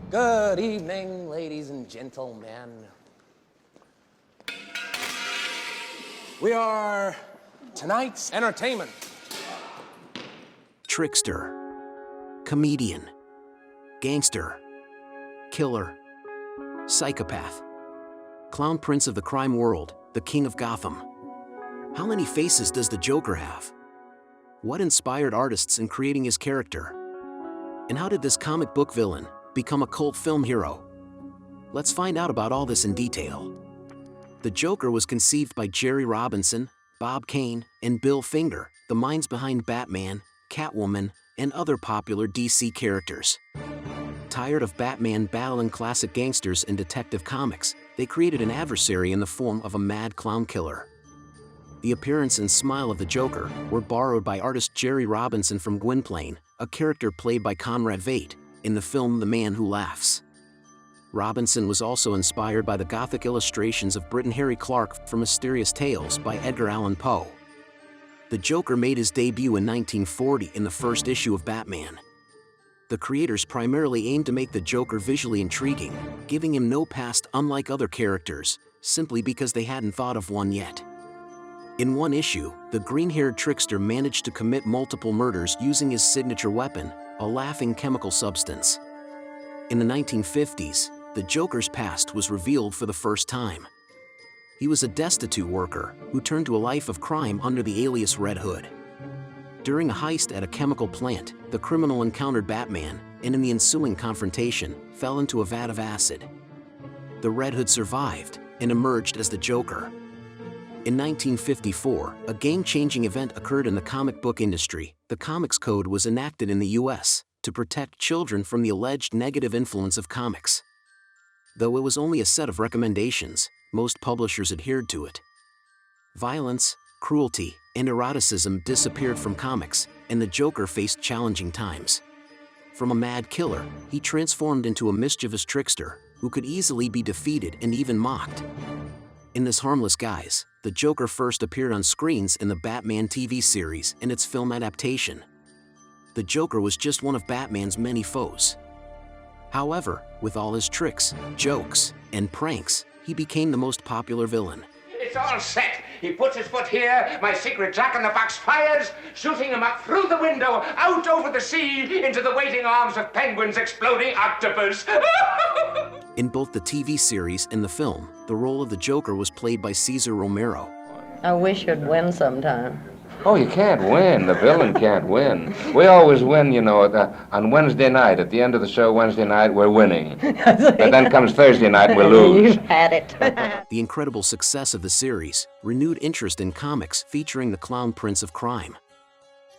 Good evening, ladies and gentlemen. We are tonight's entertainment. Trickster, comedian, gangster, killer, psychopath, clown prince of the crime world, the king of Gotham. How many faces does the Joker have? What inspired artists in creating his character? And how did this comic book villain become a cult film hero? Let's find out about all this in detail. The Joker was conceived by Jerry Robinson, Bob Kane, and Bill Finger, the minds behind Batman, Catwoman, and other popular DC characters. Tired of Batman battling classic gangsters in detective comics, they created an adversary in the form of a mad clown killer. The appearance and smile of the Joker were borrowed by artist Jerry Robinson from Gwynplaine, a character played by Conrad Veidt, in the film The Man Who Laughs. Robinson was also inspired by the Gothic illustrations of Britain Harry Clarke from Mysterious Tales by Edgar Allan Poe. The Joker made his debut in 1940 in the first issue of Batman. The creators primarily aimed to make the Joker visually intriguing, giving him no past unlike other characters, simply because they hadn't thought of one yet. In one issue, the green-haired trickster managed to commit multiple murders using his signature weapon, a laughing chemical substance. In the 1950s, the Joker's past was revealed for the first time. He was a destitute worker who turned to a life of crime under the alias Red Hood. During a heist at a chemical plant, the criminal encountered Batman, and in the ensuing confrontation, fell into a vat of acid. The Red Hood survived and emerged as the Joker. In 1954, a game-changing event occurred in the comic book industry. The Comics Code was enacted in the U.S. to protect children from the alleged negative influence of comics. Though it was only a set of recommendations, most publishers adhered to it. Violence, cruelty, and eroticism disappeared from comics, and the Joker faced challenging times. From a mad killer, he transformed into a mischievous trickster who could easily be defeated and even mocked. In this harmless guise, the Joker first appeared on screens in the Batman TV series and its film adaptation. The Joker was just one of Batman's many foes. However, with all his tricks, jokes, and pranks, he became the most popular villain. It's all set. He puts his foot here, my secret jack-in-the-box fires, shooting him up through the window, out over the sea, into the waiting arms of Penguin's exploding octopus. In both the TV series and the film, the role of the Joker was played by Cesar Romero. I wish you'd win sometime. Oh, you can't win. The villain can't win. We always win, you know, on Wednesday night. At the end of the show, Wednesday night, we're winning. But then comes Thursday night and we lose. You've had it. The incredible success of the series renewed interest in comics featuring the clown prince of crime.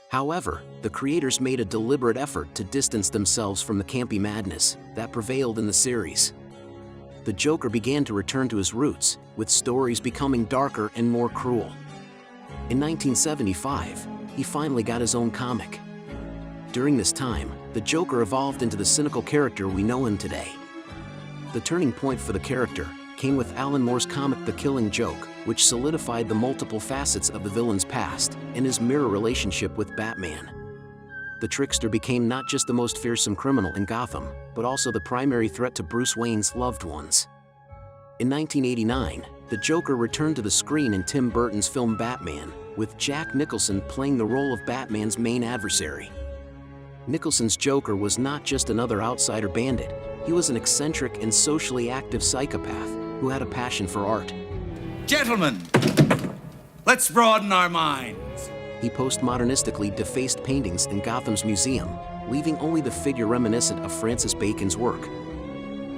However, the creators made a deliberate effort to distance themselves from the campy madness that prevailed in the series. The Joker began to return to his roots, with stories becoming darker and more cruel. In 1975, he finally got his own comic. During this time, the Joker evolved into the cynical character we know him today. The turning point for the character came with Alan Moore's comic The Killing Joke, which solidified the multiple facets of the villain's past and his mirror relationship with Batman. The trickster became not just the most fearsome criminal in Gotham, but also the primary threat to Bruce Wayne's loved ones. In 1989, the Joker returned to the screen in Tim Burton's film Batman, with Jack Nicholson playing the role of Batman's main adversary. Nicholson's Joker was not just another outsider bandit, he was an eccentric and socially active psychopath who had a passion for art. Gentlemen, let's broaden our minds. He postmodernistically defaced paintings in Gotham's museum, leaving only the figure reminiscent of Francis Bacon's work.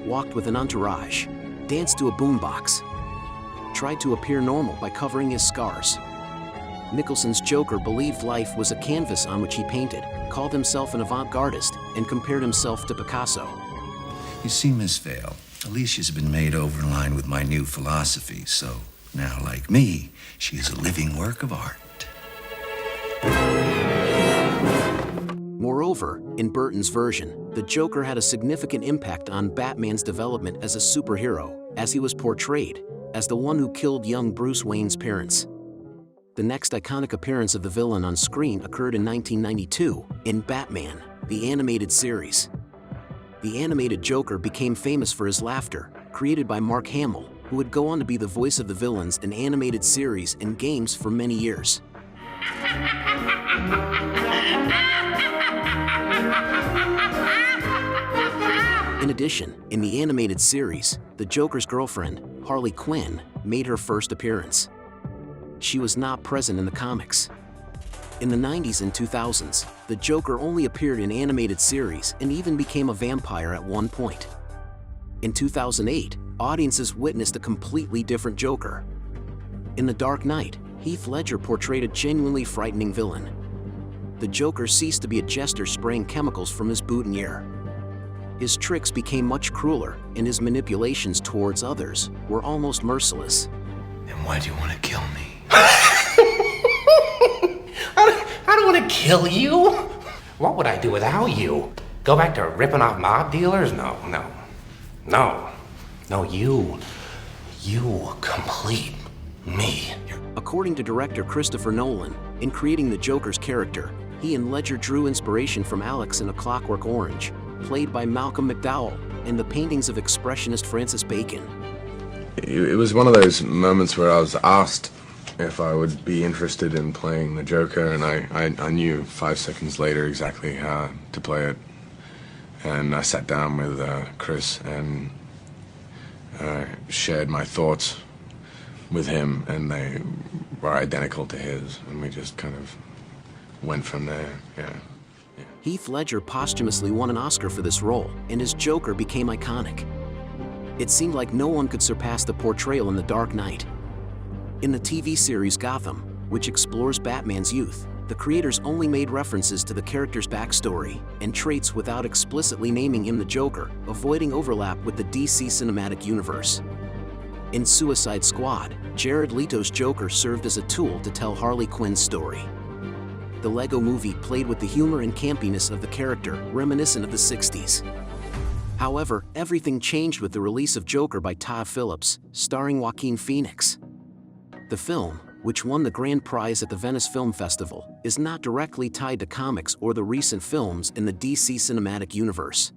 Walked with an entourage, danced to a boombox, tried to appear normal by covering his scars. Nicholson's Joker believed life was a canvas on which he painted, called himself an avant-gardist, and compared himself to Picasso. You see, Miss Vale, Alicia's been made over in line with my new philosophy, so now, like me, she is a living work of art. Moreover, in Burton's version, the Joker had a significant impact on Batman's development as a superhero, as he was portrayed as the one who killed young Bruce Wayne's parents. The next iconic appearance of the villain on screen occurred in 1992 in Batman, the animated series. The animated Joker became famous for his laughter, created by Mark Hamill, who would go on to be the voice of the villains in animated series and games for many years. In addition, in the animated series, the Joker's girlfriend, Harley Quinn, made her first appearance. She was not present in the comics. In the 90s and 2000s, the Joker only appeared in animated series and even became a vampire at one point. In 2008, audiences witnessed a completely different Joker. In The Dark Knight, Heath Ledger portrayed a genuinely frightening villain. The Joker ceased to be a jester spraying chemicals from his boutonniere. His tricks became much crueler, and his manipulations towards others were almost merciless. Then why do you want to kill me? I don't want to kill you. What would I do without you? Go back to ripping off mob dealers? No. No, you complete me. According to director Christopher Nolan, in creating the Joker's character, he and Ledger drew inspiration from Alex in A Clockwork Orange, played by Malcolm McDowell, and the paintings of expressionist Francis Bacon. It was one of those moments where I was asked if I would be interested in playing the Joker, and I knew 5 seconds later exactly how to play it. And I sat down with Chris and shared my thoughts with him, and they were identical to his, and we just kind of went from there, yeah. Heath Ledger posthumously won an Oscar for this role, and his Joker became iconic. It seemed like no one could surpass the portrayal in The Dark Knight. In the TV series Gotham, which explores Batman's youth, the creators only made references to the character's backstory and traits without explicitly naming him the Joker, avoiding overlap with the DC cinematic universe. In Suicide Squad, Jared Leto's Joker served as a tool to tell Harley Quinn's story. The Lego Movie played with the humor and campiness of the character, reminiscent of the 60s. However, everything changed with the release of Joker by Todd Phillips, starring Joaquin Phoenix. The film, which won the grand prize at the Venice Film Festival, is not directly tied to comics or the recent films in the DC cinematic universe.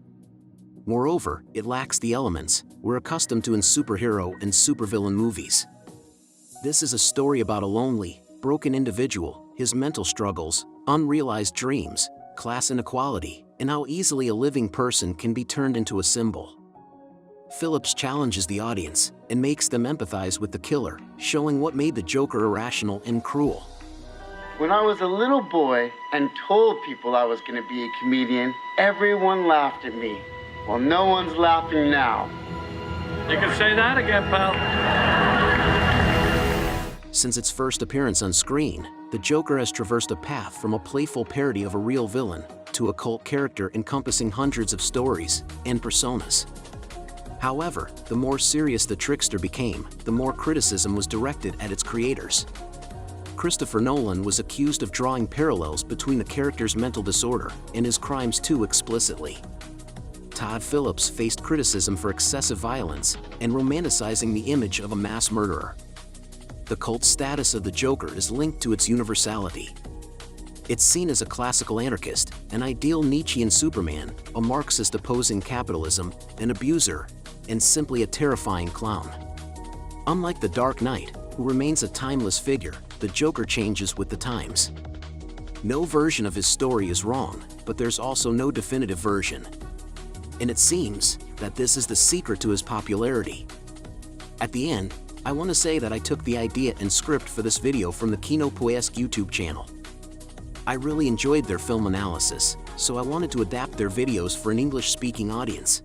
Moreover, it lacks the elements we're accustomed to in superhero and supervillain movies. This is a story about a lonely, broken individual, his mental struggles, unrealized dreams, class inequality, and how easily a living person can be turned into a symbol. Phillips challenges the audience and makes them empathize with the killer, showing what made the Joker irrational and cruel. When I was a little boy and told people I was going to be a comedian, everyone laughed at me. Well, no one's laughing now. You can say that again, pal. Since its first appearance on screen, the Joker has traversed a path from a playful parody of a real villain to a cult character encompassing hundreds of stories and personas. However, the more serious the trickster became, the more criticism was directed at its creators. Christopher Nolan was accused of drawing parallels between the character's mental disorder and his crimes too explicitly. Todd Phillips faced criticism for excessive violence and romanticizing the image of a mass murderer. The cult status of the Joker is linked to its universality. It's seen as a classical anarchist, an ideal Nietzschean Superman, a Marxist opposing capitalism, an abuser, and simply a terrifying clown. Unlike the Dark Knight, who remains a timeless figure, the Joker changes with the times. No version of his story is wrong, but there's also no definitive version. And it seems that this is the secret to his popularity. At the end, I want to say that I took the idea and script for this video from the Kino Puesque YouTube channel. I really enjoyed their film analysis, so I wanted to adapt their videos for an English-speaking audience.